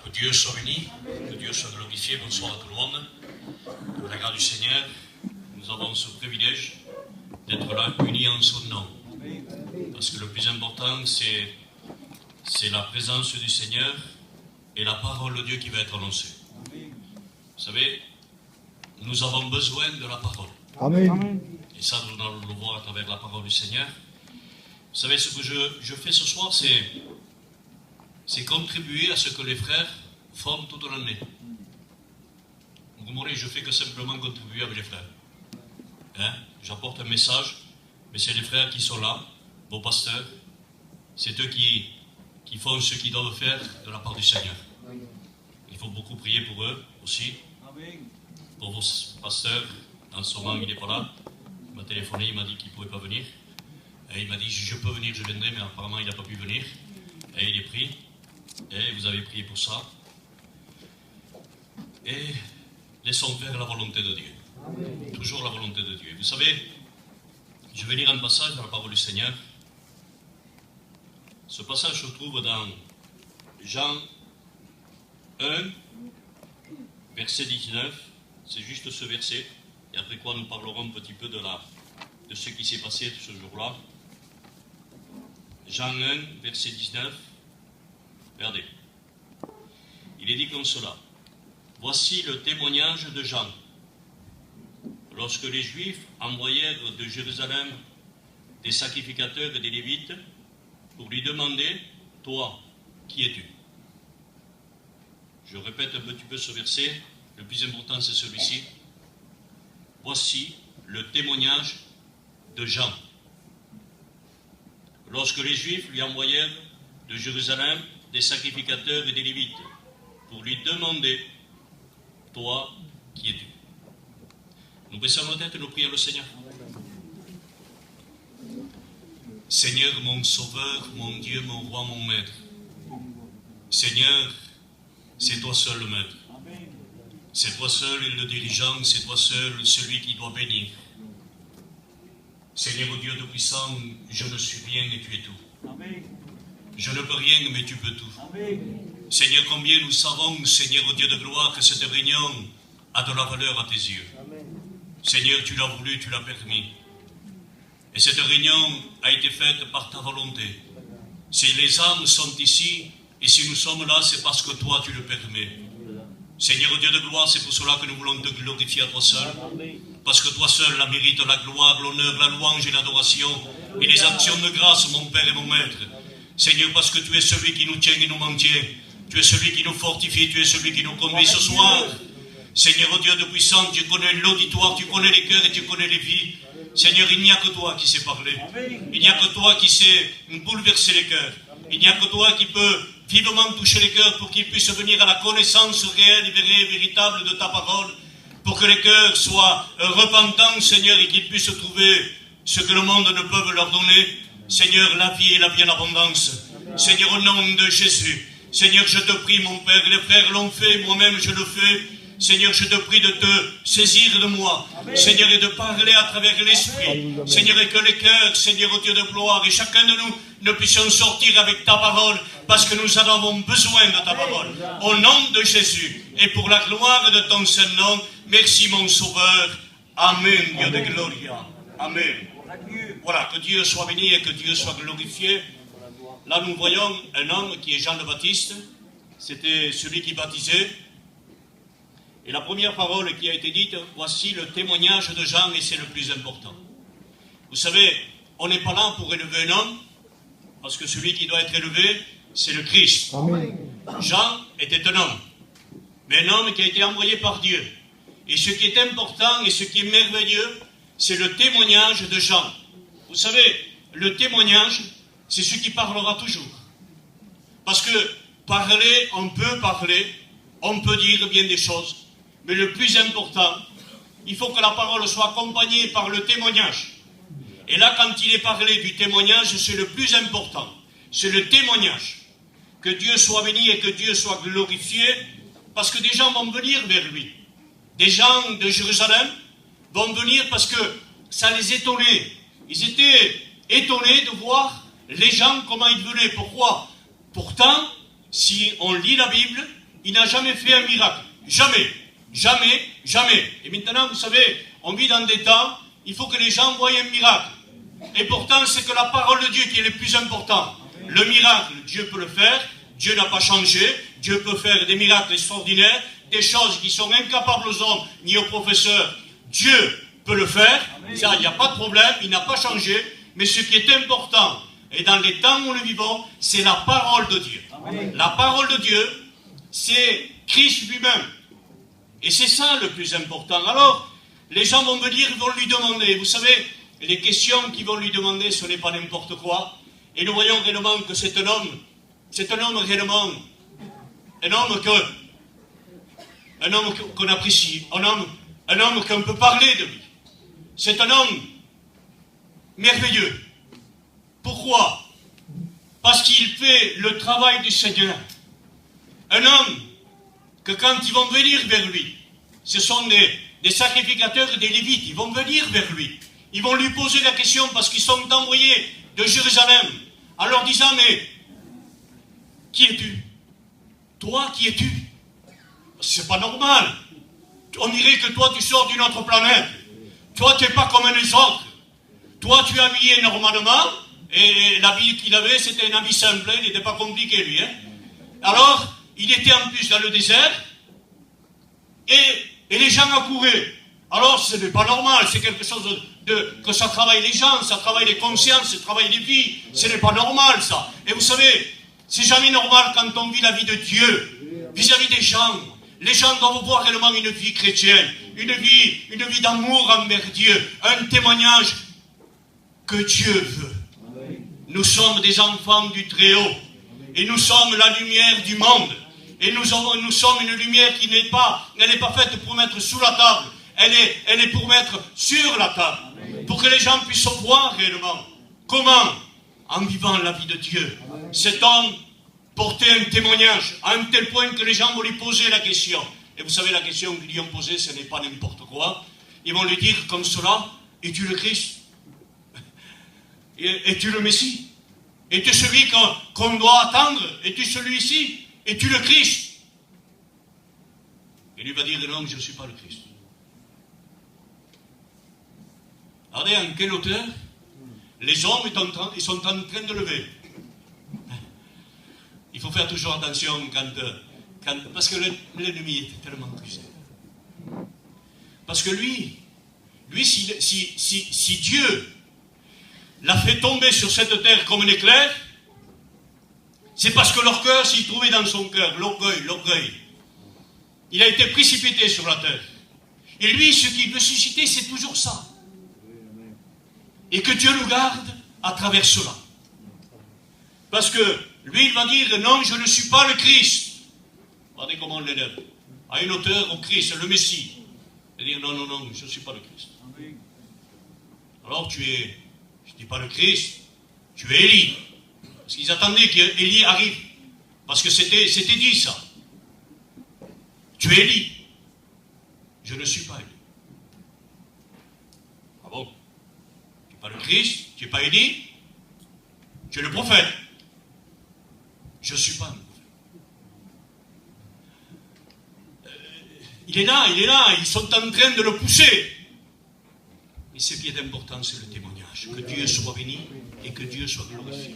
Que Dieu soit béni, que Dieu soit glorifié. Bonsoir à tout le monde. Pour la grâce du Seigneur, nous avons ce privilège d'être là unis en son nom. Parce que le plus important, c'est la présence du Seigneur et la parole de Dieu qui va être annoncée. Vous savez, nous avons besoin de la parole. Amen. Et ça, nous allons le voir à travers la parole du Seigneur. Vous savez, ce que je fais ce soir, c'est contribuer à ce que les frères font toute l'année. Vous comprenez, je fais que simplement contribuer avec les frères. Hein? J'apporte un message, mais c'est les frères qui sont là, vos pasteurs. C'est eux qui font ce qu'ils doivent faire de la part du Seigneur. Il faut beaucoup prier pour eux aussi. Pour vos pasteurs, en ce moment il n'est pas là. Il m'a téléphoné, il m'a dit qu'il ne pouvait pas venir. Et il m'a dit, je peux venir, je viendrai, mais apparemment il n'a pas pu venir. Et il est pris. Et vous avez prié pour ça. Et laissons faire la volonté de Dieu. Amen. Toujours la volonté de Dieu. Vous savez, je vais lire un passage dans la parole du Seigneur. Ce passage se trouve dans Jean 1, verset 19. C'est juste ce verset. Et après quoi nous parlerons un petit peu de ce qui s'est passé ce jour-là. Jean 1, verset 19. Regardez. Il est dit comme cela. Voici le témoignage de Jean. Lorsque les Juifs envoyèrent de Jérusalem des sacrificateurs et des Lévites pour lui demander, toi, qui es-tu? Je répète un petit peu ce verset. Le plus important, c'est celui-ci. Voici le témoignage de Jean. Lorsque les Juifs lui envoyèrent de Jérusalem des sacrificateurs et des Lévites pour lui demander, toi, qui es-tu? Nous baissons nos têtes et nous prions le Seigneur. Seigneur, mon Sauveur, mon Dieu, mon Roi, mon Maître. Seigneur, c'est toi seul le Maître. C'est toi seul le dirigeant, c'est toi seul celui qui doit bénir. Seigneur, Dieu de puissant, je ne suis rien et tu es tout. Je ne peux rien, mais tu peux tout. Seigneur, combien nous savons, Seigneur, Dieu de gloire, que cette réunion a de la valeur à tes yeux. Seigneur, tu l'as voulu, tu l'as permis. Et cette réunion a été faite par ta volonté. Si les âmes sont ici, et si nous sommes là, c'est parce que toi, tu le permets. Seigneur Dieu de gloire, c'est pour cela que nous voulons te glorifier à toi seul. Parce que toi seul la mérite la gloire, l'honneur, la louange et l'adoration. Et les actions de grâce, mon Père et mon Maître. Seigneur, parce que tu es celui qui nous tient et nous maintient. Tu es celui qui nous fortifie, tu es celui qui nous conduit ce soir. Seigneur Dieu de puissance, tu connais l'auditoire, tu connais les cœurs et tu connais les vies. Seigneur, il n'y a que toi qui sais parler. Il n'y a que toi qui sais bouleverser les cœurs. Il n'y a que toi qui peux vivement toucher les cœurs pour qu'ils puissent venir à la connaissance réelle et véritable de ta parole. Pour que les cœurs soient repentants, Seigneur, et qu'ils puissent trouver ce que le monde ne peut leur donner. Seigneur, la vie et la vie en abondance. Seigneur, au nom de Jésus. Seigneur, je te prie, mon Père, les frères l'ont fait, moi-même je le fais. Seigneur, je te prie de te saisir de moi. Amen. Seigneur, et de parler à travers l'Esprit. Seigneur, et que les cœurs, Seigneur, au Dieu de gloire, et chacun de nous ne puissions sortir avec ta parole, parce que nous en avons besoin de ta parole. Au nom de Jésus, et pour la gloire de ton saint nom, merci mon Sauveur. Amen, Dieu de gloria. Amen. Voilà, que Dieu soit béni et que Dieu soit glorifié. Là, nous voyons un homme qui est Jean le Baptiste. C'était celui qui baptisait. Et la première parole qui a été dite, voici le témoignage de Jean, et c'est le plus important. Vous savez, on n'est pas là pour élever un homme, parce que celui qui doit être élevé, c'est le Christ. Amen. Jean était un homme, mais un homme qui a été envoyé par Dieu. Et ce qui est important et ce qui est merveilleux, c'est le témoignage de Jean. Vous savez, le témoignage, c'est ce qui parlera toujours. Parce que parler, on peut dire bien des choses. Mais le plus important, il faut que la parole soit accompagnée par le témoignage. Et là, quand il est parlé du témoignage, c'est le plus important. C'est le témoignage. Que Dieu soit béni et que Dieu soit glorifié, parce que des gens vont venir vers lui. Des gens de Jérusalem vont venir parce que ça les étonnait. Ils étaient étonnés de voir les gens, comment ils venaient. Pourquoi? Pourtant, si on lit la Bible, il n'a jamais fait un miracle. Jamais, jamais, jamais. Et maintenant, vous savez, on vit dans des temps, il faut que les gens voient un miracle. Et pourtant, c'est que la parole de Dieu qui est le plus important. Le miracle, Dieu peut le faire. Dieu n'a pas changé. Dieu peut faire des miracles extraordinaires, des choses qui sont incapables aux hommes ni aux professeurs. Dieu peut le faire. Ça, il n'y a pas de problème. Il n'a pas changé. Mais ce qui est important, et dans les temps où nous vivons, c'est la parole de Dieu. La parole de Dieu, c'est Christ lui-même. Et c'est ça le plus important. Alors, les gens vont venir, ils vont lui demander. Vous savez, les questions qu'ils vont lui demander, ce n'est pas n'importe quoi. Et nous voyons réellement que c'est un homme réellement, un homme qu'on apprécie, un homme qu'on peut parler de lui. C'est un homme merveilleux. Pourquoi? Parce qu'il fait le travail du Seigneur. Un homme que quand ils vont venir vers lui, ce sont des sacrificateurs et des lévites, ils vont venir vers lui. Ils vont lui poser la question parce qu'ils sont envoyés de Jérusalem en leur disant, mais qui es-tu? Toi, qui es-tu? C'est pas normal. On dirait que toi, tu sors d'une autre planète. Toi, tu n'es pas comme les autres. Toi, tu es habillé normalement, et l'habit qu'il avait, c'était un habit simple, il n'était pas compliqué, lui. Hein? Alors, il était en plus dans le désert, et les gens accouraient. Alors, ce n'est pas normal, c'est quelque chose que ça travaille les gens, ça travaille les consciences, ça travaille les vies. Ce n'est pas normal, ça. Et vous savez, c'est jamais normal quand on vit la vie de Dieu, vis-à-vis des gens. Les gens doivent voir réellement une vie chrétienne, une vie d'amour envers Dieu, un témoignage que Dieu veut. Nous sommes des enfants du Très-Haut, et nous sommes la lumière du monde. Et nous sommes une lumière qui n'est pas faite pour mettre sous la table, elle est pour mettre sur la table, pour que les gens puissent voir réellement. Comment? En vivant la vie de Dieu. Cet homme portait un témoignage, à un tel point que les gens vont lui poser la question. Et vous savez, la question qu'ils lui ont posée, ce n'est pas n'importe quoi. Ils vont lui dire comme cela, es-tu le Christ? Es-tu le Messie? Es-tu celui qu'on doit attendre? Es-tu celui-ci? Es-tu le Christ? Et lui va dire, non, je ne suis pas le Christ. Regardez en quelle hauteur les hommes ils sont en train de lever. Il faut faire toujours attention parce que l'ennemi est tellement puissant. Parce que lui si Dieu l'a fait tomber sur cette terre comme un éclair, c'est parce que leur cœur s'y trouvait dans son cœur, l'orgueil. Il a été précipité sur la terre. Et lui, ce qu'il veut susciter, c'est toujours ça. Et que Dieu nous garde à travers cela. Parce que lui, il va dire, non, je ne suis pas le Christ. Regardez comment on l'élève. À une hauteur au Christ, le Messie. Il va dire, non, je ne suis pas le Christ. Alors tu es, je ne dis pas le Christ, tu es Élie. Parce qu'ils attendaient qu'Élie arrive. Parce que c'était dit ça. Tu es Élie. Je ne suis pas Élie. Ah bon? Tu n'es pas le Christ, tu n'es pas Élie, tu es le prophète. Je ne suis pas un prophète. Il est là, ils sont en train de le pousser. Mais ce qui est important, c'est le témoignage. Que Dieu soit béni et que Dieu soit glorifié.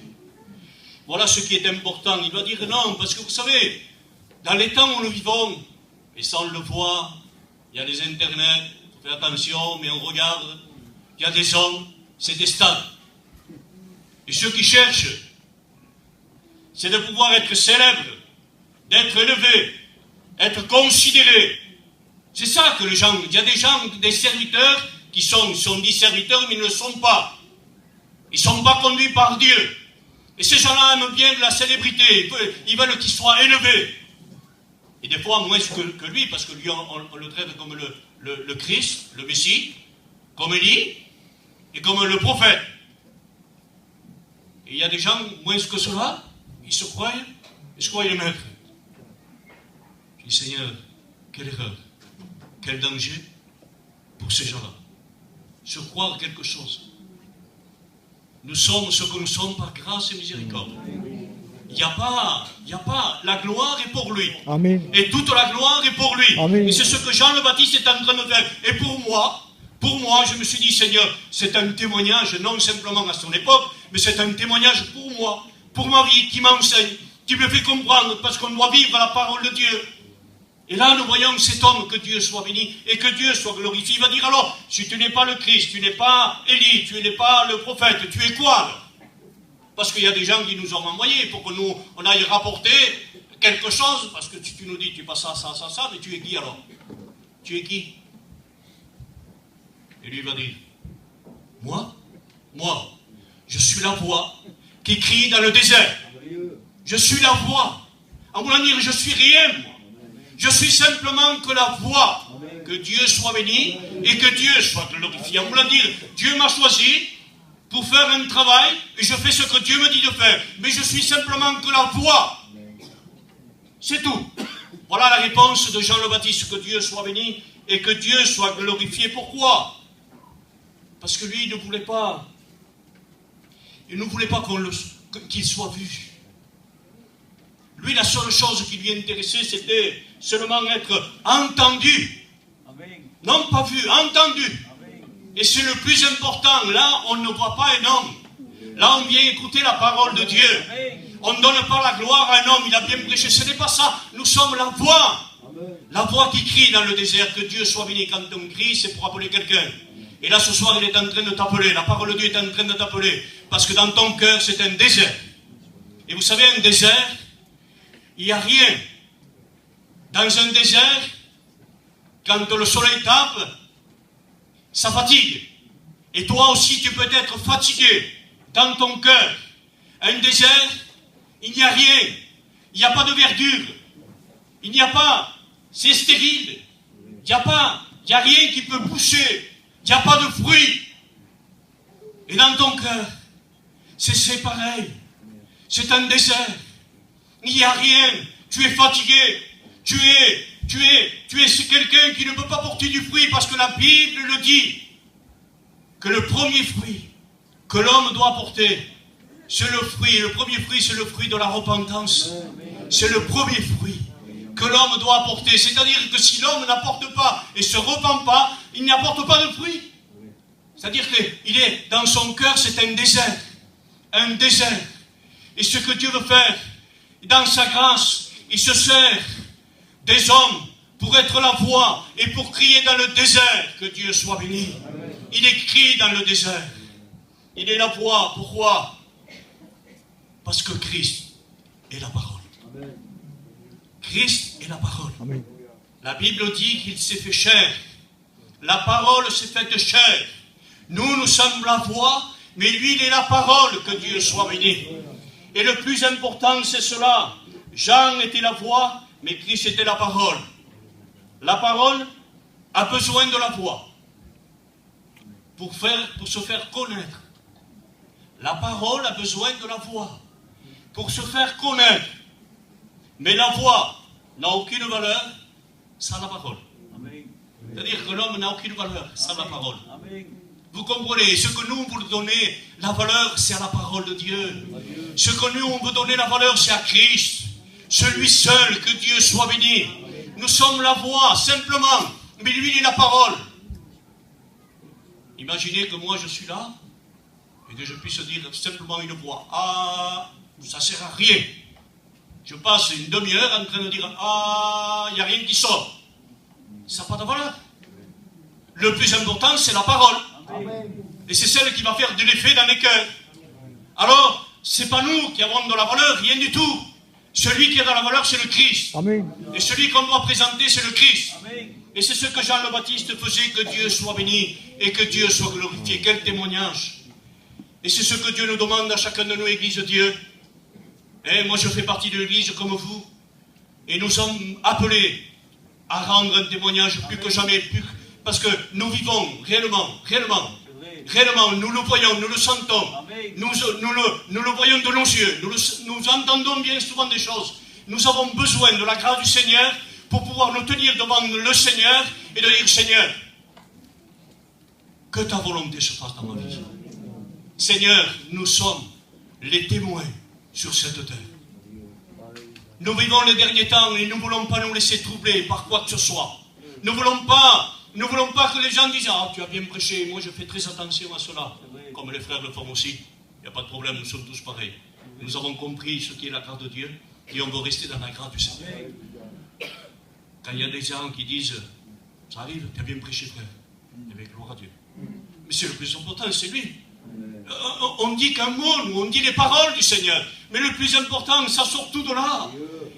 Voilà ce qui est important. Il va dire non, parce que vous savez, dans les temps où nous vivons, et ça on le voit, il y a les internets, il faut faire attention, mais on regarde, il y a des hommes, c'est des stades. Et ceux qui cherchent, c'est de pouvoir être célèbre, d'être élevé, être considéré. C'est ça que les gens, il y a des gens, des serviteurs, qui sont dits serviteurs, mais ils ne le sont pas. Ils ne sont pas conduits par Dieu. Et ces gens-là aiment bien la célébrité, ils veulent qu'il soit élevé. Et des fois, moins que lui, parce que lui, on le traite comme le Christ, le Messie, comme Élie, et comme le prophète. Et il y a des gens, moins que cela, ils se croient les maîtres. Je dis, Seigneur, quelle erreur, quel danger pour ces gens-là. Se croire quelque chose. Nous sommes ce que nous sommes par grâce et miséricorde. Il Il n'y a pas. La gloire est pour lui. Amen. Et toute la gloire est pour lui. Amen. Et c'est ce que Jean le Baptiste est en train de faire. Et pour moi, je me suis dit, Seigneur, c'est un témoignage, non simplement à son époque, mais c'est un témoignage pour moi, pour ma vie, qui m'enseigne, qui me fait comprendre, parce qu'on doit vivre la parole de Dieu. Et là, nous voyons cet homme, que Dieu soit béni et que Dieu soit glorifié. Il va dire alors, si tu n'es pas le Christ, tu n'es pas Élie, tu n'es pas le prophète, tu es quoi alors? Parce qu'il y a des gens qui nous ont envoyés pour que nous, on aille rapporter quelque chose, parce que tu nous dis, tu passes ça, mais tu es qui alors? Tu es qui? Et lui va dire, moi, je suis la voix qui crie dans le désert. Je suis la voix. En voulant dire, je suis rien, moi. Je suis simplement que la voix. Que Dieu soit béni et que Dieu soit glorifié. En voulant dire, Dieu m'a choisi pour faire un travail et je fais ce que Dieu me dit de faire. Mais je suis simplement que la voix. C'est tout. Voilà la réponse de Jean le Baptiste. Que Dieu soit béni et que Dieu soit glorifié. Pourquoi? Parce que lui, il ne voulait pas qu'il soit vu. Lui, la seule chose qui lui intéressait, c'était seulement être entendu. Amen. Non pas vu, entendu. Amen. Et c'est le plus important. Là, on ne voit pas un homme. Là, on vient écouter la parole de Dieu. Amen. On ne donne pas la gloire à un homme. Il a bien prêché. Ce n'est pas ça. Nous sommes la voix. Amen. La voix qui crie dans le désert. Que Dieu soit béni. Quand on crie, c'est pour appeler quelqu'un. Et là, ce soir, il est en train de t'appeler. La parole de Dieu est en train de t'appeler. Parce que dans ton cœur, c'est un désert. Et vous savez, un désert, il n'y a rien. Dans un désert, quand le soleil tape, ça fatigue. Et toi aussi, tu peux être fatigué dans ton cœur. Un désert, il n'y a rien. Il n'y a pas de verdure. Il n'y a pas. C'est stérile. Il n'y a rien qui peut pousser. Il n'y a pas de fruits. Et dans ton cœur, c'est pareil. C'est un désert. Il n'y a rien. Tu es fatigué. Tu es quelqu'un qui ne peut pas porter du fruit parce que la Bible le dit. Que le premier fruit que l'homme doit porter, c'est le fruit. Le premier fruit, c'est le fruit de la repentance. C'est le premier fruit que l'homme doit apporter. C'est-à-dire que si l'homme n'apporte pas et se repent pas, il n'apporte pas de fruit. C'est-à-dire qu'il est dans son cœur, c'est un désert. Un désert. Et ce que Dieu veut faire, dans sa grâce, il se sert des hommes pour être la voix et pour crier dans le désert. Que Dieu soit béni. Il écrit dans le désert. Il est la voix. Pourquoi? Parce que Christ est la parole. Christ est la parole. Amen. La Bible dit qu'il s'est fait chair. La parole s'est faite chair. Nous sommes la voix, mais lui, il est la parole. Que Dieu soit béni. Et le plus important, c'est cela. Jean était la voix, mais Christ était la parole. La parole a besoin de la voix pour se faire connaître. La parole a besoin de la voix pour se faire connaître. Mais la voix n'a aucune valeur sans la parole. C'est-à-dire que l'homme n'a aucune valeur sans la parole. Vous comprenez? Ce que nous, on veut donner la valeur, c'est à la parole de Dieu. Ce que nous, on veut donner la valeur, c'est à Christ. Celui seul, que Dieu soit béni. Nous sommes la voix, simplement. Mais lui, il est la parole. Imaginez que moi, je suis là et que je puisse dire simplement une voix. Ah, ça ne sert à rien. Je passe une demi-heure en train de dire ah, il n'y a rien qui sort. Ça n'a pas de valeur. Le plus important, c'est la parole. Et c'est celle qui va faire de l'effet dans les cœurs. Alors, ce n'est pas nous qui avons de la valeur, rien du tout. Celui qui a de la valeur, c'est le Christ. Amen. Et celui qu'on doit présenter, c'est le Christ. Amen. Et c'est ce que Jean le Baptiste faisait. Que Dieu soit béni et que Dieu soit glorifié. Quel témoignage. Et c'est ce que Dieu nous demande à chacun de nous, Église de Dieu. Et moi, je fais partie de l'Église comme vous. Et nous sommes appelés à rendre un témoignage plus que jamais. Parce que nous vivons réellement, nous le voyons, nous le sentons, nous le voyons de nos yeux, nous entendons bien souvent des choses. Nous avons besoin de la grâce du Seigneur pour pouvoir nous tenir devant le Seigneur et de dire Seigneur, que ta volonté se fasse dans ma vie. Seigneur, nous sommes les témoins sur cette terre. Nous vivons les derniers temps et nous ne voulons pas nous laisser troubler par quoi que ce soit. Nous ne voulons pas que les gens disent « Ah, tu as bien prêché, moi je fais très attention à cela. » Comme les frères le font aussi. Il n'y a pas de problème, nous sommes tous pareils. Nous avons compris ce qui est la grâce de Dieu et on veut rester dans la grâce du Seigneur. Quand il y a des gens qui disent « Ça arrive, tu as bien prêché, frère. » Eh bien, gloire à Dieu. Mais c'est le plus important, c'est lui. On dit qu'un mot, nous, on dit les paroles du Seigneur. Mais le plus important, ça sort tout de là.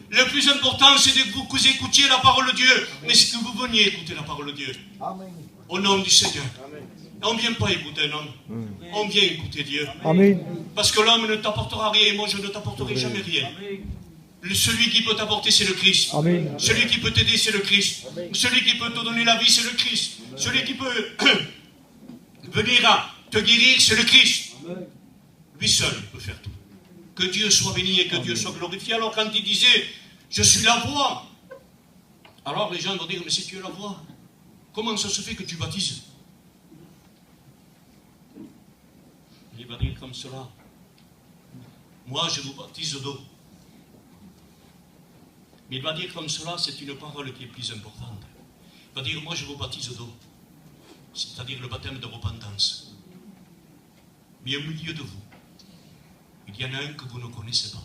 Le plus important, c'est que vous écoutiez la parole de Dieu. Mais c'est que vous veniez écouter la parole de Dieu. Amen. Au nom du Seigneur. Amen. On ne vient pas écouter un homme. On vient écouter Dieu. Amen. Parce que l'homme ne t'apportera rien. Moi, je ne t'apporterai jamais rien. Celui qui peut t'apporter, c'est le Christ. Amen. Celui qui peut t'aider, c'est le Christ. Amen. Celui qui peut te donner la vie, c'est le Christ. Amen. Celui qui peut venir à te guérir, c'est le Christ. Amen. Lui seul peut faire tout. Que Dieu soit béni et que Dieu soit glorifié. Alors quand il disait, je suis la voie, alors les gens vont dire, mais si tu es la voie, comment ça se fait que tu baptises? Il va dire comme cela, moi je vous baptise d'eau. Mais il va dire comme cela, c'est une parole qui est plus importante. Il va dire, moi je vous baptise d'eau, c'est-à-dire le baptême de repentance. Mais au milieu de vous, il y en a un que vous ne connaissez pas.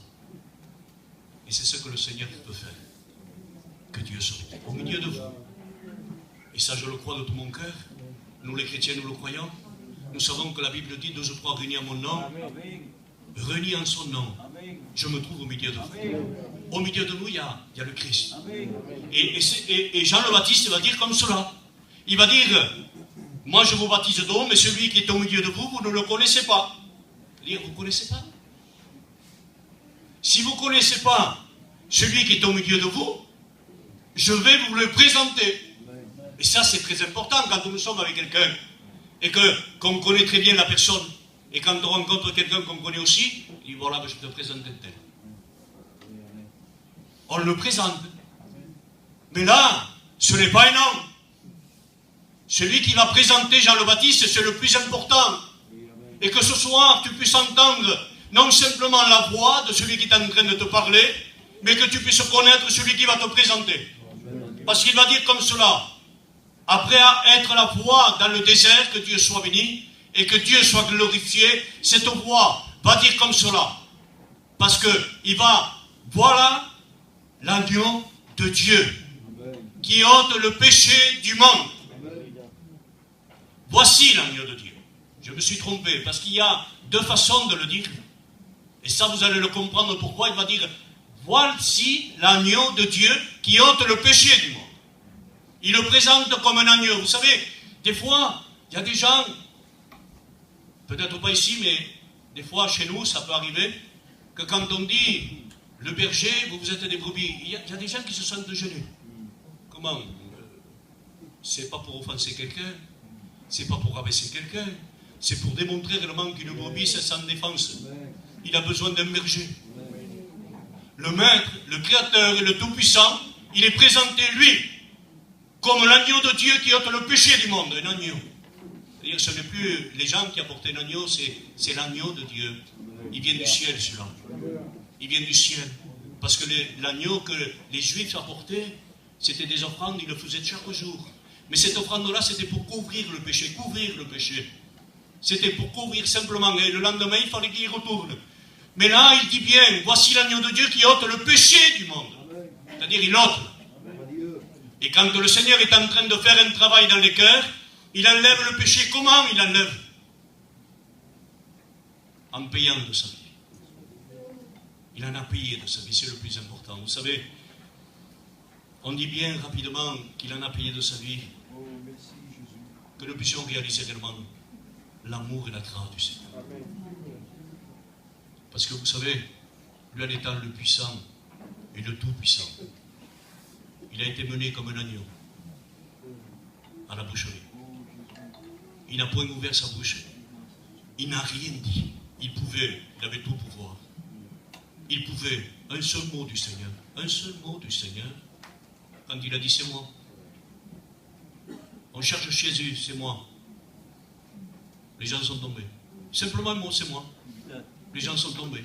Et c'est ce que le Seigneur peut faire. Que Dieu soit au milieu de vous. Et ça, je le crois de tout mon cœur. Nous, les chrétiens, nous le croyons. Nous savons que la Bible dit 2 ou 3 réunis en mon nom. Réunis en son nom. Je me trouve au milieu de vous. Au milieu de nous, il y a le Christ. Et Jean le Baptiste va dire comme cela. Il va dire, moi je vous baptise d'eau, mais celui qui est au milieu de vous, vous ne le connaissez pas. C'est-à-dire, vous ne connaissez pas. Si vous ne connaissez pas celui qui est au milieu de vous, je vais vous le présenter. Et ça, c'est très important quand nous sommes avec quelqu'un et qu'on connaît très bien la personne. Et quand on rencontre quelqu'un qu'on connaît aussi, il dit voilà, je te présente un tel. On le présente. Mais là, ce n'est pas un homme. Celui qui va présenter Jean le Baptiste, c'est le plus important. Et que ce soir, tu puisses entendre non simplement la voix de celui qui est en train de te parler, mais que tu puisses connaître celui qui va te présenter. Parce qu'il va dire comme cela, après être la voix dans le désert, que Dieu soit béni, et que Dieu soit glorifié, cette voix va dire comme cela. Parce que il va, voilà l'agneau de Dieu, qui ôte le péché du monde. Voici l'agneau de Dieu. Je me suis trompé, parce qu'il y a 2 façons de le dire. Et ça, vous allez le comprendre pourquoi. Il va dire, voici l'agneau de Dieu qui ôte le péché du monde. Il le présente comme un agneau. Vous savez, des fois, il y a des gens, peut-être pas ici, mais des fois chez nous, ça peut arriver, que quand on dit, le berger, vous êtes des brebis, il y a des gens qui se sentent gênés. Comment? C'est pas pour offenser quelqu'un, c'est pas pour rabaisser quelqu'un, c'est pour démontrer réellement qu'une brebis, c'est sans défense. Il a besoin d'un berger. Le Maître, le Créateur et le Tout-Puissant, il est présenté, lui, comme l'agneau de Dieu qui ôte le péché du monde, un agneau. C'est-à-dire, ce n'est plus les gens qui apportent un agneau, c'est l'agneau de Dieu. Il vient du ciel, celui-là. Il vient du ciel. Parce que l'agneau que les Juifs apportaient, c'était des offrandes, ils le faisaient chaque jour. Mais cette offrande-là, c'était pour couvrir le péché, C'était pour couvrir simplement. Et le lendemain, il fallait qu'il y retourne. Mais là, il dit bien, voici l'agneau de Dieu qui ôte le péché du monde. C'est-à-dire, il ôte. Et quand le Seigneur est en train de faire un travail dans les cœurs, il enlève le péché. Comment il enlève? En payant de sa vie. Il en a payé de sa vie, c'est le plus important. Vous savez, on dit bien rapidement qu'il en a payé de sa vie. Que nous puissions réaliser réellement l'amour et la grâce du Seigneur. Parce que vous savez, lui en étant le puissant et le tout-puissant, il a été mené comme un agneau à la boucherie. Il n'a point ouvert sa bouche. Il n'a rien dit. Il avait tout pouvoir. Il pouvait, un seul mot du Seigneur, quand il a dit c'est moi. On cherche Jésus, c'est moi. Les gens sont tombés. Simplement un mot, c'est moi. Les gens sont tombés.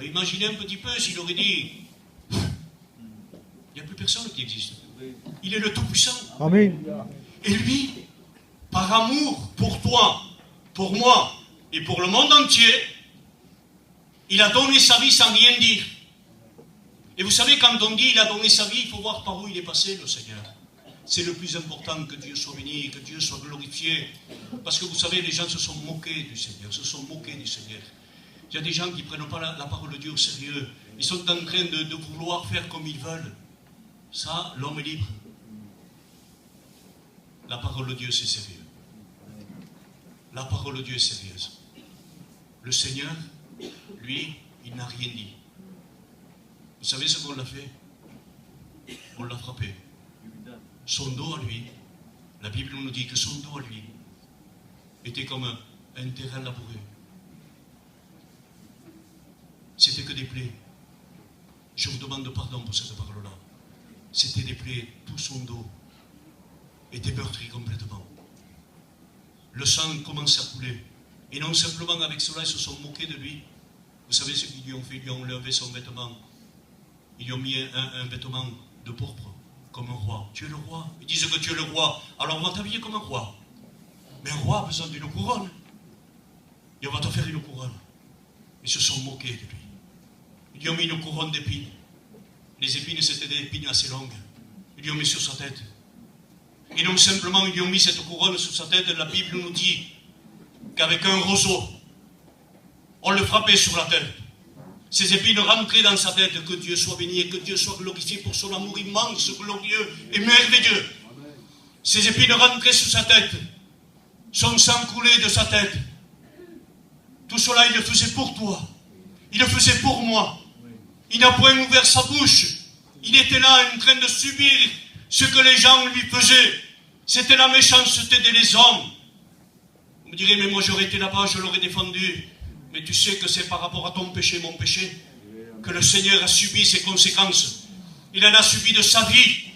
Imaginez un petit peu s'il aurait dit Il n'y a plus personne qui existe. Il est le Tout-Puissant. Amen. Et lui, par amour pour toi, pour moi et pour le monde entier, il a donné sa vie sans rien dire. Et vous savez, quand on dit il a donné sa vie, il faut voir par où il est passé, le Seigneur. C'est le plus important, que Dieu soit béni, que Dieu soit glorifié. Parce que vous savez, les gens se sont moqués du Seigneur, se sont moqués du Seigneur. Il y a des gens qui ne prennent pas la parole de Dieu au sérieux. Ils sont en train de vouloir faire comme ils veulent. Ça, l'homme est libre. La parole de Dieu, c'est sérieux. La parole de Dieu est sérieuse. Le Seigneur, lui, il n'a rien dit. Vous savez ce qu'on l'a fait? On l'a frappé. Son dos à lui, la Bible nous dit que son dos à lui était comme un terrain labouré. C'était que des plaies. Je vous demande pardon pour cette parole-là. C'était des plaies, tout son dos était meurtri complètement. Le sang commençait à couler. Et non simplement avec cela, ils se sont moqués de lui. Vous savez ce qu'ils lui ont fait? Ils lui ont levé son vêtement. Ils lui ont mis un vêtement de pourpre, comme un roi. Tu es le roi. Ils disent que tu es le roi. Alors on va t'habiller comme un roi. Mais un roi a besoin d'une couronne. Et on va te faire une couronne. Ils se sont moqués de lui. Ils lui ont mis une couronne d'épines. Les épines, c'était des épines assez longues. Ils lui ont mis sur sa tête. Et non simplement, ils lui ont mis cette couronne sur sa tête. La Bible nous dit qu'avec un roseau, on le frappait sur la tête. Ces épines rentraient dans sa tête. Que Dieu soit béni et que Dieu soit glorifié pour son amour immense, glorieux et merveilleux. Ces épines rentraient sur sa tête. Son sang coulait de sa tête. Tout cela, il le faisait pour toi. Il le faisait pour moi. Il n'a point ouvert sa bouche. Il était là en train de subir ce que les gens lui faisaient. C'était la méchanceté des hommes. Vous me direz, mais moi j'aurais été là-bas, je l'aurais défendu. Mais tu sais que c'est par rapport à ton péché, mon péché, que le Seigneur a subi ses conséquences. Il en a subi de sa vie.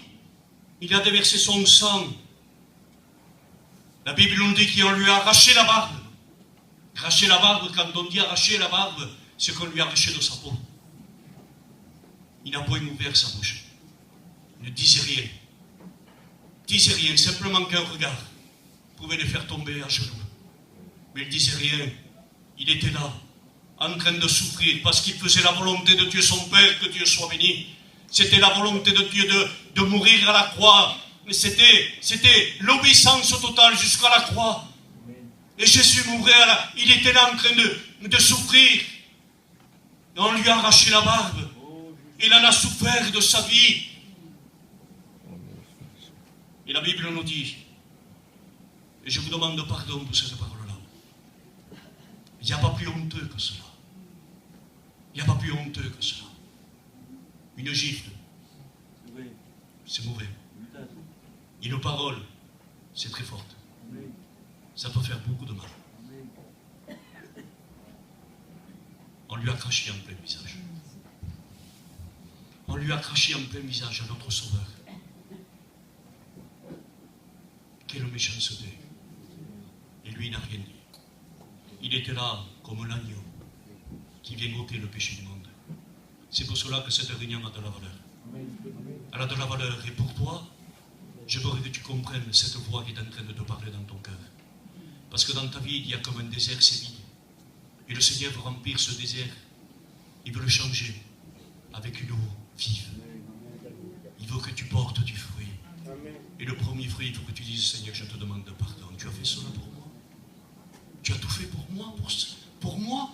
Il a déversé son sang. La Bible nous dit qu'on lui a arraché la barbe. Arracher la barbe, quand on dit arracher la barbe, c'est qu'on lui a arraché de sa peau. Il n'a point ouvert sa bouche. Il ne disait rien. Il ne disait rien, simplement qu'un regard pouvait le faire tomber à genoux. Mais il ne disait rien. Il était là, en train de souffrir, parce qu'il faisait la volonté de Dieu son Père, que Dieu soit béni. C'était la volonté de Dieu de mourir à la croix. Mais c'était l'obéissance totale jusqu'à la croix. Et Jésus mourait, il était là en train de souffrir. Et on lui a arraché la barbe. Il en a souffert de sa vie. Et la Bible nous dit, et je vous demande pardon pour cette parole-là, il n'y a pas plus honteux que cela. Il n'y a pas plus honteux que cela. Une gifle, c'est mauvais. Une parole, c'est très forte. Ça peut faire beaucoup de mal. On lui a craché en plein visage. On lui a craché en plein visage à notre Sauveur. Quelle méchanceté. Et lui, il n'a rien dit. Il était là comme l'agneau qui vient ôter le péché du monde. C'est pour cela que cette réunion a de la valeur. Elle a de la valeur. Et pour toi, je voudrais que tu comprennes cette voix qui est en train de te parler dans ton cœur. Parce que dans ta vie, il y a comme un désert, c'est vide. Et le Seigneur veut remplir ce désert. Il veut le changer avec une eau vive. Il veut que tu portes du fruit. Et le premier fruit, il faut que tu dises, Seigneur, je te demande pardon. Tu as fait cela pour moi. Tu as tout fait pour moi. Pour moi.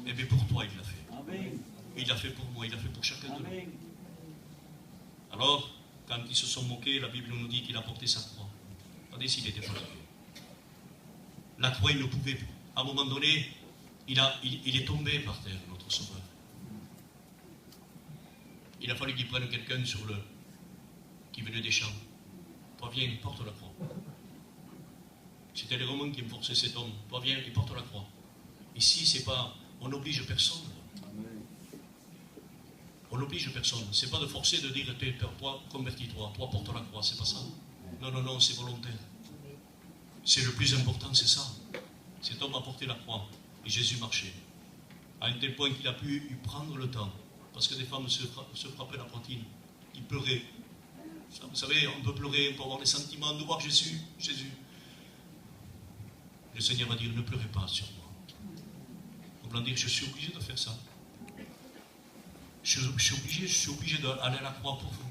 Eh bien, pour toi, il l'a fait. Il l'a fait pour moi, il l'a fait pour chacun de nous. Alors, quand ils se sont moqués, la Bible nous dit qu'il a porté sa croix. Regardez s'il était fatigué. La croix, il ne pouvait plus. À un moment donné, il est tombé par terre, notre Sauveur. Il a fallu qu'il prenne quelqu'un qui venait des champs. Toi, viens, porte la croix. C'était les Romains qui me forçaient cet homme. Toi, viens, il porte la croix. Ici, c'est pas... On n'oblige personne. On n'oblige personne. C'est pas de forcer, de dire, toi, convertis-toi, toi, porte la croix. C'est pas ça. Non, non, non, c'est volontaire. C'est le plus important, c'est ça. Cet homme a porté la croix. Et Jésus marchait. À un tel point qu'il a pu prendre le temps. Parce que des femmes se frappaient la poitrine. Il pleurer. Vous savez, on peut pleurer, on peut avoir les sentiments de voir Jésus, Jésus. Le Seigneur va dire, ne pleurez pas sur moi. On va dire, je suis obligé de faire ça. Je suis obligé d'aller à la croix pour vous.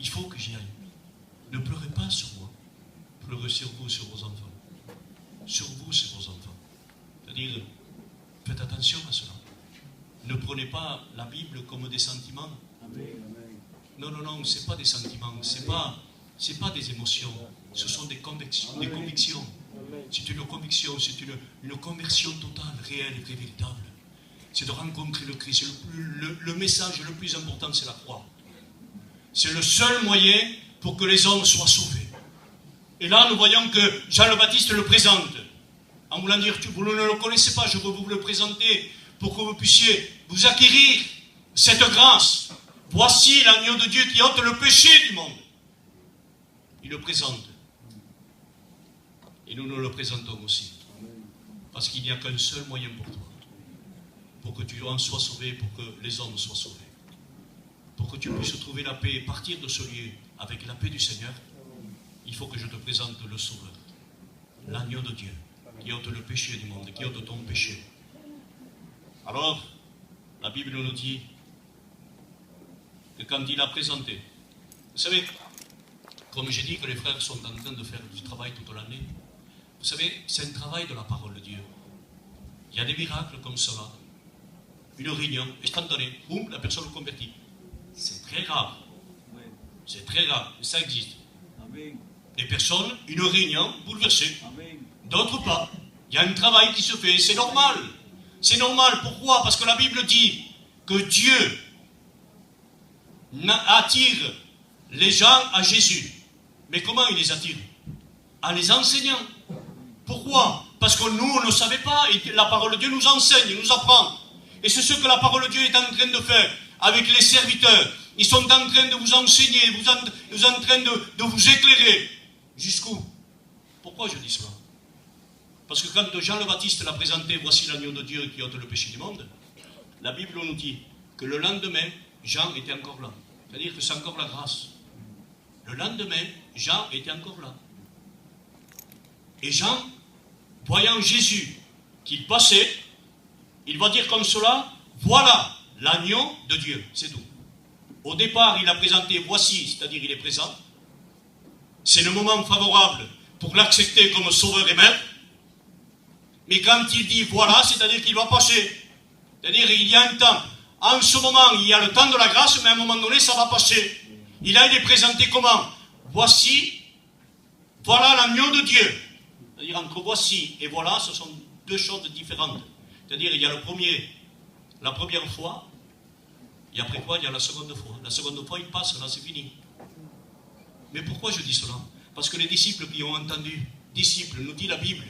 Il faut que j'y aille. Ne pleurez pas sur moi. Pleurez sur vous, sur vos enfants. Sur vous, sur vos enfants. C'est-à-dire, faites attention à cela. Ne prenez pas la Bible comme des sentiments. Non, non, non, ce n'est pas des sentiments, ce n'est pas des émotions. Ce sont des convictions. C'est une conviction, c'est une conversion totale, réelle et véritable. C'est de rencontrer le Christ. Le message le plus important, c'est la croix. C'est le seul moyen pour que les hommes soient sauvés. Et là, nous voyons que Jean le Baptiste le présente. En voulant dire, vous ne le connaissez pas, je veux vous le présenter pour que vous puissiez vous acquérir cette grâce. Voici l'agneau de Dieu qui ôte le péché du monde. Il le présente. Et nous le présentons aussi. Parce qu'il n'y a qu'un seul moyen pour toi. Pour que tu en sois sauvé, pour que les hommes soient sauvés. Pour que tu puisses trouver la paix et partir de ce lieu avec la paix du Seigneur, il faut que je te présente le Sauveur. L'agneau de Dieu qui ôte le péché du monde, qui ôte ton péché. Alors, la Bible nous dit que quand il a présenté, vous savez, comme j'ai dit que les frères sont en train de faire du travail toute l'année, vous savez, c'est un travail de la parole de Dieu. Il y a des miracles comme cela. Une réunion instantanée, boum, la personne le convertit. C'est très rare. C'est très rare, mais ça existe. Des personnes, une réunion bouleversée. D'autres pas. Il y a un travail qui se fait, c'est normal. C'est normal, pourquoi? Parce que la Bible dit que Dieu attire les gens à Jésus. Mais comment il les attire? En les enseignant. Pourquoi? Parce que nous, on ne savait pas, et la parole de Dieu nous enseigne, nous apprend. Et c'est ce que la parole de Dieu est en train de faire avec les serviteurs. Ils sont en train de vous enseigner, ils sont en train de vous éclairer. Jusqu'où? Pourquoi je dis cela? Parce que quand Jean le Baptiste l'a présenté, voici l'agneau de Dieu qui ôte le péché du monde, la Bible nous dit que le lendemain, Jean était encore là. C'est-à-dire que c'est encore la grâce. Le lendemain, Jean était encore là. Et Jean, voyant Jésus qu'il passait, il va dire comme cela, voilà l'agneau de Dieu, c'est tout. Au départ, il a présenté voici, c'est-à-dire il est présent. C'est le moment favorable pour l'accepter comme sauveur et maître. Mais quand il dit voilà, c'est-à-dire qu'il va passer. C'est-à-dire qu'il y a un temps. En ce moment, il y a le temps de la grâce, mais à un moment donné, ça va passer. Il a été présenté comment? Voici, voilà l'agneau de Dieu. C'est-à-dire entre voici et voilà, ce sont deux choses différentes. C'est-à-dire il y a la première fois, et après quoi, il y a la seconde fois. La seconde fois, il passe, là c'est fini. Mais pourquoi je dis cela? Parce que les disciples qui ont entendu, disciples, nous dit la Bible,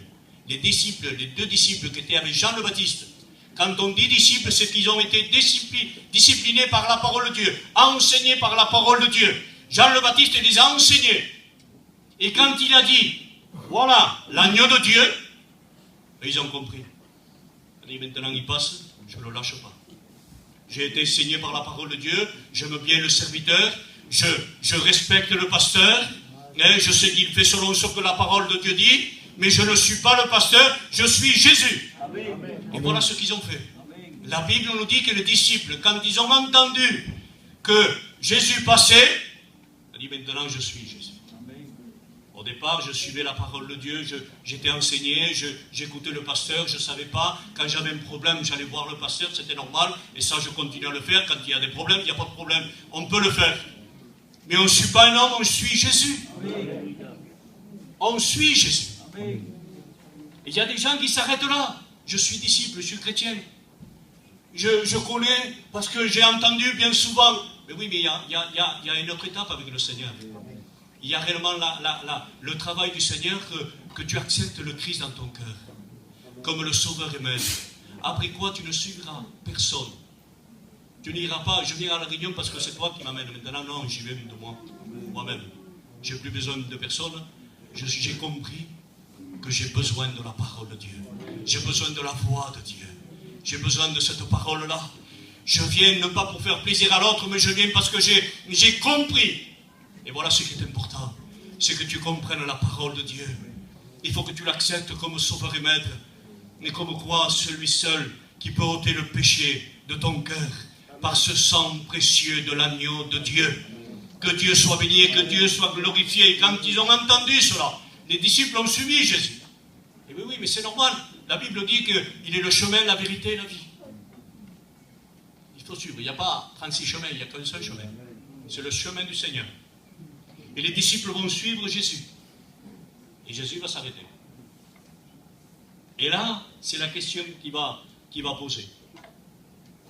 les deux disciples qui étaient avec Jean le Baptiste, quand on dit disciples, c'est qu'ils ont été disciplinés par la parole de Dieu, enseignés par la parole de Dieu. Jean le Baptiste les a enseignés. Et quand il a dit, voilà l'agneau de Dieu, ils ont compris. Et maintenant il passe, je ne le lâche pas. J'ai été enseigné par la parole de Dieu, j'aime bien le serviteur, je respecte le pasteur, et je sais qu'il fait selon ce que la parole de Dieu dit, mais je ne suis pas le pasteur, je suis Jésus. Amen. Et voilà ce qu'ils ont fait. Amen. La Bible nous dit que les disciples, quand ils ont entendu que Jésus passait, ils ont dit maintenant je suis Jésus. Amen. Au départ, je suivais la parole de Dieu, j'étais enseigné, j'écoutais le pasteur, je ne savais pas. Quand j'avais un problème, j'allais voir le pasteur, c'était normal. Et ça, je continue à le faire. Quand il y a des problèmes, il n'y a pas de problème. On peut le faire. Mais on ne suit pas un homme, on suit Jésus. Amen. On suit Jésus. Et il y a des gens qui s'arrêtent là. Je suis disciple, je suis chrétien. Je connais parce que j'ai entendu bien souvent. Mais oui, mais il y a une autre étape avec le Seigneur. Il y a réellement le travail du Seigneur que tu acceptes le Christ dans ton cœur comme le Sauveur et Maître. Après quoi, tu ne suivras personne. Tu n'iras pas, je viens à la réunion parce que c'est toi qui m'amène. Maintenant, non, j'y vais de moi-même. J'ai plus besoin de personne. J'ai compris que j'ai besoin de la parole de Dieu. J'ai besoin de la voix de Dieu. J'ai besoin de cette parole-là. Je viens non pas pour faire plaisir à l'autre, mais je viens parce que j'ai compris. Et voilà ce qui est important, c'est que tu comprennes la parole de Dieu. Il faut que tu l'acceptes comme sauveur et maître, mais comme quoi celui seul qui peut ôter le péché de ton cœur par ce sang précieux de l'agneau de Dieu. Que Dieu soit béni et que Dieu soit glorifié. Et quand ils ont entendu cela, les disciples ont suivi Jésus. Et oui, mais c'est normal. La Bible dit qu'il est le chemin, la vérité et la vie. Il faut suivre. Il n'y a pas 36 chemins, il n'y a qu'un seul chemin. C'est le chemin du Seigneur. Et les disciples vont suivre Jésus. Et Jésus va s'arrêter. Et là, c'est la question qu'il va poser.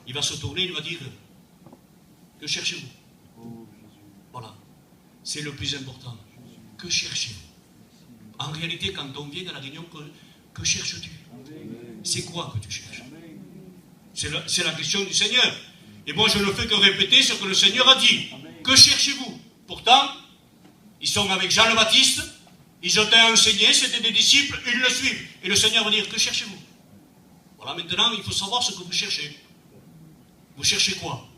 Il va se tourner, il va dire, que cherchez-vous? Voilà. C'est le plus important. Que cherchez-vous? En réalité, quand on vient à la réunion, que cherches-tu? C'est quoi que tu cherches? C'est la question du Seigneur. Et moi, je ne fais que répéter ce que le Seigneur a dit. Que cherchez-vous? Pourtant, ils sont avec Jean le Baptiste, ils ont été enseignés, c'était des disciples, ils le suivent. Et le Seigneur va dire, que cherchez-vous? Voilà, maintenant, il faut savoir ce que vous cherchez. Vous cherchez quoi?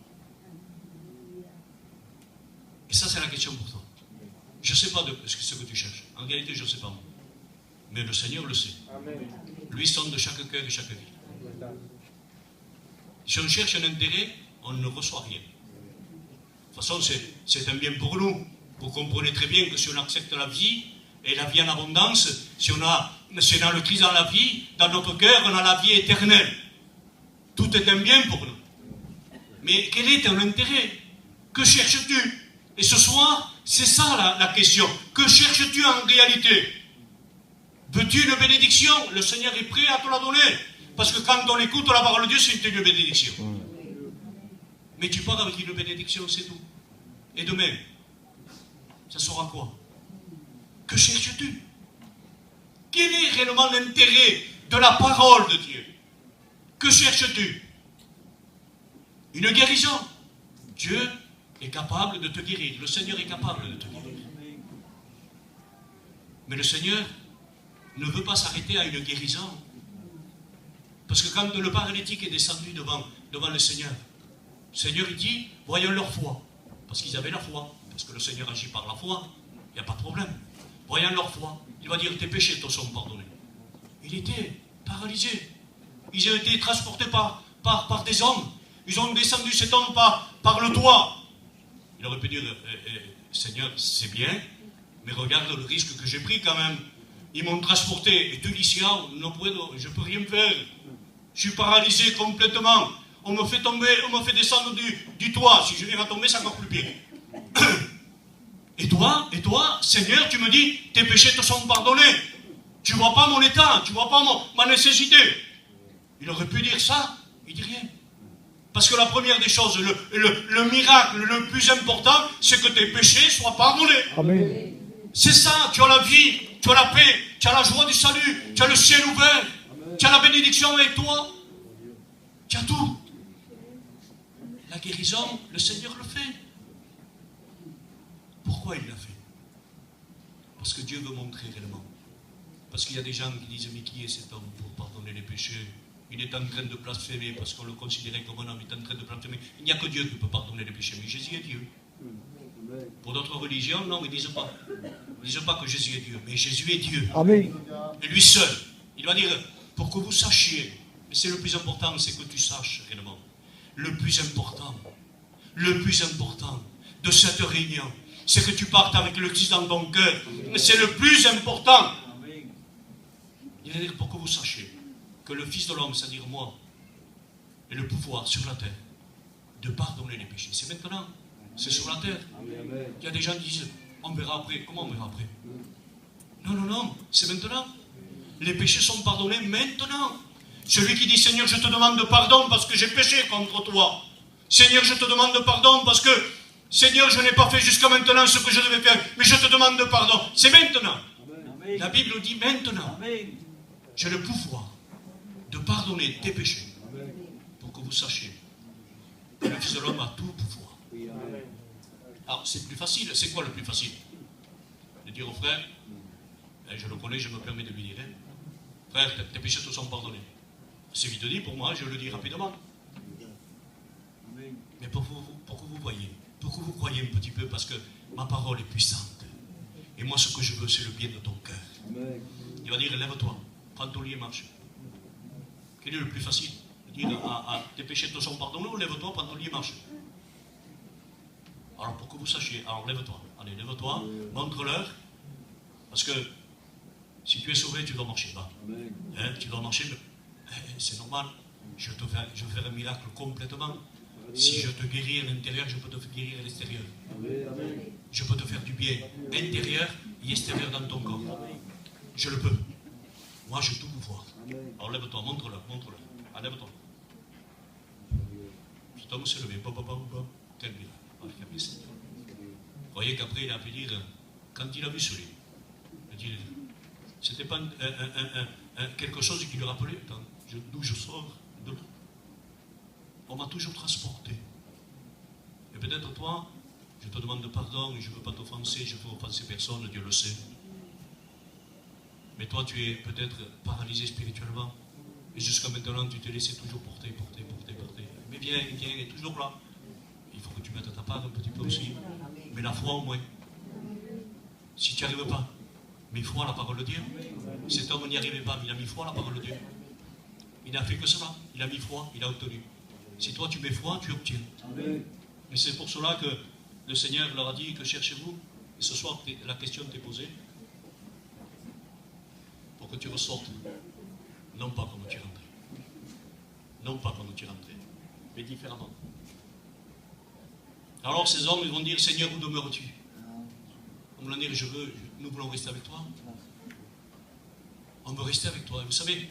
Et ça, c'est la question pour toi. Je ne sais pas ce que tu cherches. En réalité, je ne sais pas. Mais le Seigneur le sait. Lui sonde chaque cœur et chaque vie. Si on cherche un intérêt, on ne reçoit rien. De toute façon, c'est un bien pour nous. Vous comprenez très bien que si on accepte la vie, et la vie en abondance, si on a le Christ dans la vie, dans notre cœur, on a la vie éternelle. Tout est un bien pour nous. Mais quel est ton intérêt? Que cherches-tu? Et ce soir, c'est ça la question. Que cherches-tu en réalité? Veux-tu une bénédiction? Le Seigneur est prêt à te la donner. Parce que quand on écoute la parole de Dieu, c'est une bénédiction. Mais tu pars avec une bénédiction, c'est tout. Et demain, ça sera quoi? Que cherches-tu? Quel est réellement l'intérêt de la parole de Dieu? Que cherches-tu? Une guérison. Dieu est capable de te guérir. Le Seigneur est capable de te guérir. Mais le Seigneur ne veut pas s'arrêter à une guérison. Parce que quand le paralytique est descendu devant le Seigneur il dit, voyons leur foi. Parce qu'ils avaient la foi. Parce que le Seigneur agit par la foi. Il n'y a pas de problème. Voyant leur foi, il va dire, tes péchés te sont pardonnés. Il était paralysé. Ils ont été transportés par des hommes. Ils ont descendu cet homme par le toit. Il aurait pu dire, Seigneur, c'est bien, mais regarde le risque que j'ai pris quand même. Ils m'ont transporté, et tu dis, je ne peux rien faire. Je suis paralysé complètement. On me fait tomber, on me fait descendre du toit. Si je viens à tomber, c'est encore plus pire. Et toi, Seigneur, tu me dis, tes péchés te sont pardonnés. Tu ne vois pas mon état, tu ne vois pas ma nécessité. Il aurait pu dire ça, il dit rien. Parce que la première des choses, le miracle le plus important, c'est que tes péchés soient pardonnés. Amen. C'est ça, tu as la vie, tu as la paix, tu as la joie du salut, tu as le ciel ouvert, amen. Tu as la bénédiction avec toi, tu as tout. La guérison, le Seigneur le fait. Pourquoi il l'a fait? Parce que Dieu veut montrer réellement. Parce qu'il y a des gens qui disent, mais qui est cet homme pour pardonner les péchés? Il est en train de blasphémer parce qu'on le considérait comme un homme, il est en train de blasphémer. Il n'y a que Dieu qui peut pardonner les péchés, mais Jésus est Dieu. Pour d'autres religions, non, ils ne disent pas. Ils ne disent pas que Jésus est Dieu, mais Jésus est Dieu. Amen. Et lui seul. Il va dire, pour que vous sachiez, et c'est le plus important, c'est que tu saches réellement. Le plus important de cette réunion, c'est que tu partes avec le Christ dans ton cœur. C'est le plus important. Il va dire, pour que vous sachiez que le Fils de l'homme, c'est-à-dire moi, et le pouvoir sur la terre de pardonner les péchés. C'est maintenant, c'est sur la terre. Il y a des gens qui disent, on verra après. Comment on verra après? Non, c'est maintenant. Les péchés sont pardonnés maintenant. Celui qui dit, Seigneur, je te demande pardon parce que j'ai péché contre toi. Seigneur, je te demande pardon parce que, Seigneur, je n'ai pas fait jusqu'à maintenant ce que je devais faire, mais je te demande pardon. C'est maintenant. Amen. La Bible dit maintenant. J'ai le pouvoir de pardonner tes péchés. Amen. Pour que vous sachiez que le Fils de l'homme a tout pouvoir. Alors, c'est plus facile. C'est quoi le plus facile? De dire au frère, je le connais, je me permets de lui dire, frère, tes péchés te sont pardonnés. C'est vite dit pour moi, je le dis rapidement. Mais pour que vous voyez, pour que vous croyez un petit peu, parce que ma parole est puissante. Et moi, ce que je veux, c'est le bien de ton cœur. Amen. Il va dire, lève-toi, prends ton lit et marche. Quel est le plus facile? Dire à tes péchés te sont pardonnés, ou lève-toi, prends ton lit et marche. Alors pour que vous sachiez, alors lève-toi, allez, lève-toi, montre-leur, parce que si tu es sauvé, tu dois marcher bas. Hein, tu dois marcher, c'est normal, je vais faire un miracle complètement. Si je te guéris à l'intérieur, je peux te guérir à l'extérieur. Je peux te faire du bien intérieur et extérieur dans ton corps. Je le peux. Moi, je tout pouvoir. Alors lève-toi, montre-leur, montre-leur. Ah, lève-toi. Cet homme s'est levé. Quel miracle. Vous voyez qu'après, il a pu dire, quand il a vu ce lit, c'était pas quelque chose qui lui rappelait, d'où je sors, de là. On m'a toujours transporté. Et peut-être toi, je te demande pardon, je ne veux pas t'offenser, je ne veux offenser personne, Dieu le sait. Mais toi, tu es peut-être paralysé spirituellement. Et jusqu'à maintenant, tu t'es laissé toujours porter. Mais viens, et toujours là. Il faut que tu mettes ta part un petit peu aussi. Mais la foi au moins. Si tu n'y arrives pas, mais foi à la parole de Dieu. Cet homme n'y arrivait pas, mais il a mis foi à la parole de Dieu. Il n'a fait que cela. Il a mis foi, il a obtenu. Si toi tu mets foi, tu obtiens. Et c'est pour cela que le Seigneur leur a dit que cherchez-vous. Et ce soir, la question t'est posée. Pour que tu ressortes. Non pas comme tu es rentré. Non pas comme tu es rentré. Mais différemment. Alors ces hommes, ils vont dire, Seigneur, où demeures-tu? On va dire, nous voulons rester avec toi. On veut rester avec toi. Et vous savez,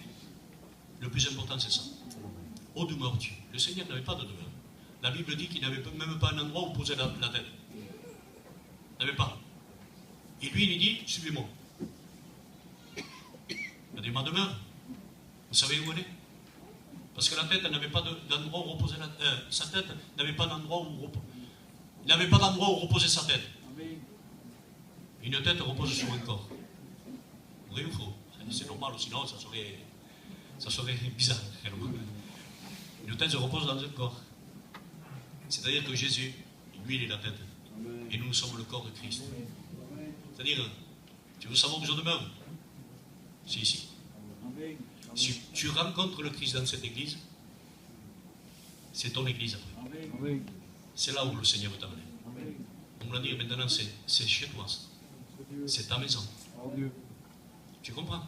le plus important, c'est ça. Où demeures-tu? Le Seigneur n'avait pas de demeure. La Bible dit qu'il n'avait même pas un endroit où poser la tête. Il n'avait pas. Et lui, il dit, suivez-moi. Il a dit, ma demeure. Vous savez où elle est? Parce que la tête, elle n'avait pas d'endroit où reposer sa tête. N'avait pas d'endroit où il n'avait pas d'endroit où reposer sa tête. Une tête repose sur un corps. Vrai ou faux? C'est normal, sinon ça serait bizarre. Une tête se repose dans un corps. C'est-à-dire que Jésus, lui, il est la tête. Et nous sommes le corps de Christ. C'est-à-dire, tu veux savoir où je demeure? C'est ici. Si tu rencontres le Christ dans cette église, c'est ton église après. C'est là où le Seigneur veut t'amener. On va dire maintenant, c'est chez toi. C'est ta maison. Tu comprends?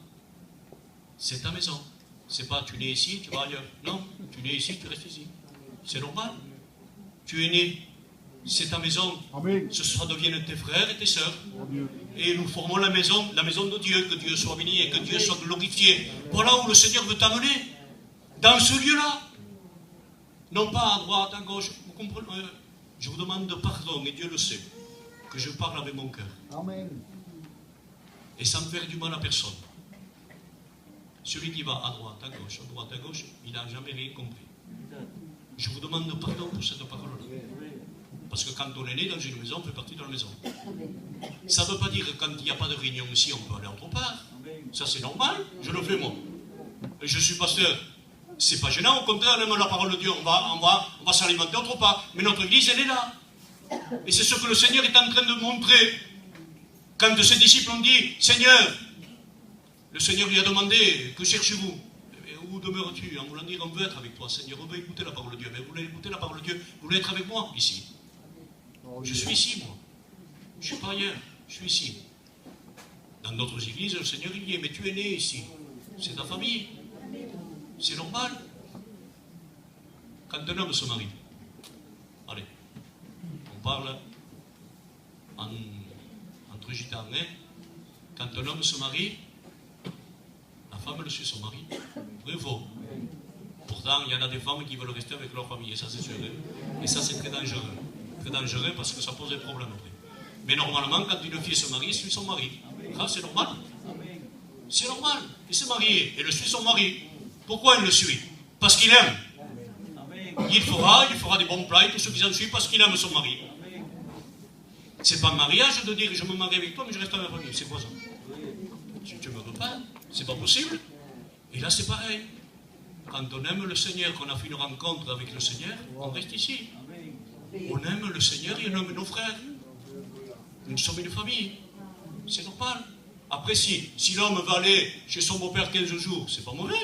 C'est ta maison. C'est pas tu nais ici, tu vas ailleurs. Non, tu nais ici, tu restes ici. C'est normal. Tu es né. C'est ta maison. Amen. Ça deviennent tes frères et tes sœurs. Et nous formons la maison de Dieu. Que Dieu soit béni et que Dieu soit glorifié. Voilà où le Seigneur veut t'amener. Dans ce lieu-là. Non pas à droite, à gauche. Vous comprenez? Je vous demande pardon, et Dieu le sait, que je parle avec mon cœur. Amen. Et sans faire du mal à personne. Celui qui va à droite, à gauche, il n'a jamais rien compris. Je vous demande pardon pour cette parole-là. Parce que quand on est né dans une maison, on fait partie de la maison. Ça ne veut pas dire que quand il n'y a pas de réunion ici, on peut aller autre part. Ça c'est normal, je le fais moi. Et je suis pasteur. C'est pas gênant, au contraire, on aime la parole de Dieu, on va s'alimenter autre part. Mais notre église, elle est là. Et c'est ce que le Seigneur est en train de montrer. Quand ses disciples ont dit, Seigneur, le Seigneur lui a demandé, que cherchez-vous? Où demeures-tu? En voulant dire, on veut être avec toi, Seigneur, on veut écouter la parole de Dieu. Mais vous voulez écouter la parole de Dieu, vous voulez être avec moi ici. Je suis ici, moi. Je ne suis pas ailleurs, je suis ici. Dans d'autres églises, le Seigneur il dit, mais tu es né ici. C'est ta famille. C'est normal. Quand un homme se marie, allez, on parle entre gitans, hein? Quand un homme se marie, la femme le suit son mari. Vrai ou faux? Pourtant, il y en a des femmes qui veulent rester avec leur famille, et ça c'est sûr. Hein? Et ça c'est très dangereux. Très dangereux parce que ça pose des problèmes après. Mais normalement, quand une fille se marie, elle suit son mari. Ah, c'est normal. C'est normal. Il s'est marié, elle suit son mari. Pourquoi il le suit? Parce qu'il aime. Il fera des bons plats et tout ce qui s'en suit parce qu'il aime son mari. C'est pas un mariage de dire je me marie avec toi mais je reste avec ma famille. C'est quoi ça? Si tu ne me veux pas, c'est pas possible. Et là c'est pareil. Quand on aime le Seigneur, qu'on a fait une rencontre avec le Seigneur, on reste ici. On aime le Seigneur et on aime nos frères. Nous sommes une famille. C'est normal. Après, si l'homme va aller chez son beau-père 15 jours, c'est pas mauvais.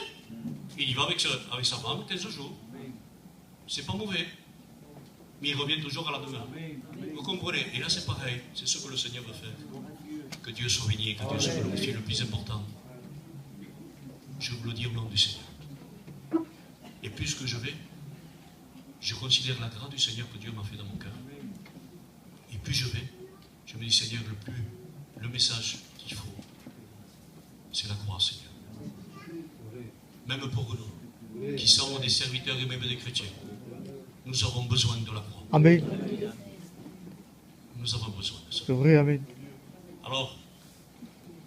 Il y va avec sa femme 15 jours. C'est pas mauvais. Mais il revient toujours à la demeure. Vous comprenez? Et là, c'est pareil. C'est ce que le Seigneur veut faire. Que Dieu soit béni, que Dieu soit glorifié. Le plus important, je vous le dis au nom du Seigneur. Et plus que je vais, je considère la grâce du Seigneur que Dieu m'a fait dans mon cœur. Et plus je vais, je me dis, Seigneur, le message qu'il faut, c'est la croix, Seigneur. Même pour nous, qui sommes des serviteurs et même des chrétiens, nous avons besoin de la croix. Amen. Nous avons besoin de ça. C'est vrai, Amen. Alors,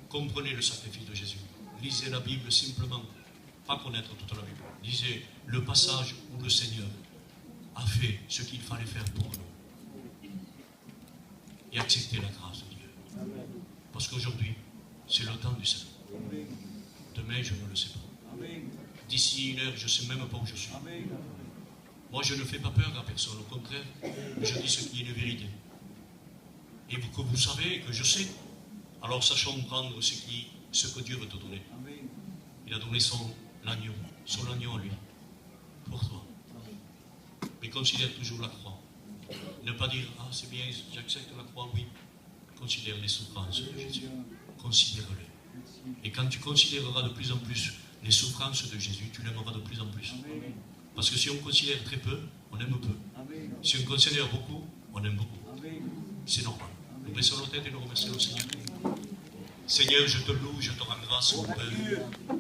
comprenez le sacrifice de Jésus. Lisez la Bible simplement, pas connaître toute la Bible. Lisez le passage où le Seigneur a fait ce qu'il fallait faire pour nous. Et acceptez la grâce de Dieu. Parce qu'aujourd'hui, c'est le temps du salut. Demain, je ne le sais pas. D'ici une heure, je ne sais même pas où je suis. Moi, je ne fais pas peur à personne. Au contraire, je dis ce qui est une vérité. Et que vous savez, que je sais, alors sachons prendre ce que Dieu veut te donner. Il a donné son agneau à lui, pour toi. Mais considère toujours la croix. Ne pas dire, ah c'est bien, j'accepte la croix, oui. Considère les souffrances de Jésus. Considère-les. Et quand tu considéreras de plus en plus les souffrances de Jésus, tu l'aimeras de plus en plus. Parce que si on considère très peu, on aime peu. Si on considère beaucoup, on aime beaucoup. C'est normal. Nous baissons nos têtes et nous remercions le Seigneur. Seigneur, je te loue, je te rends grâce, mon Père.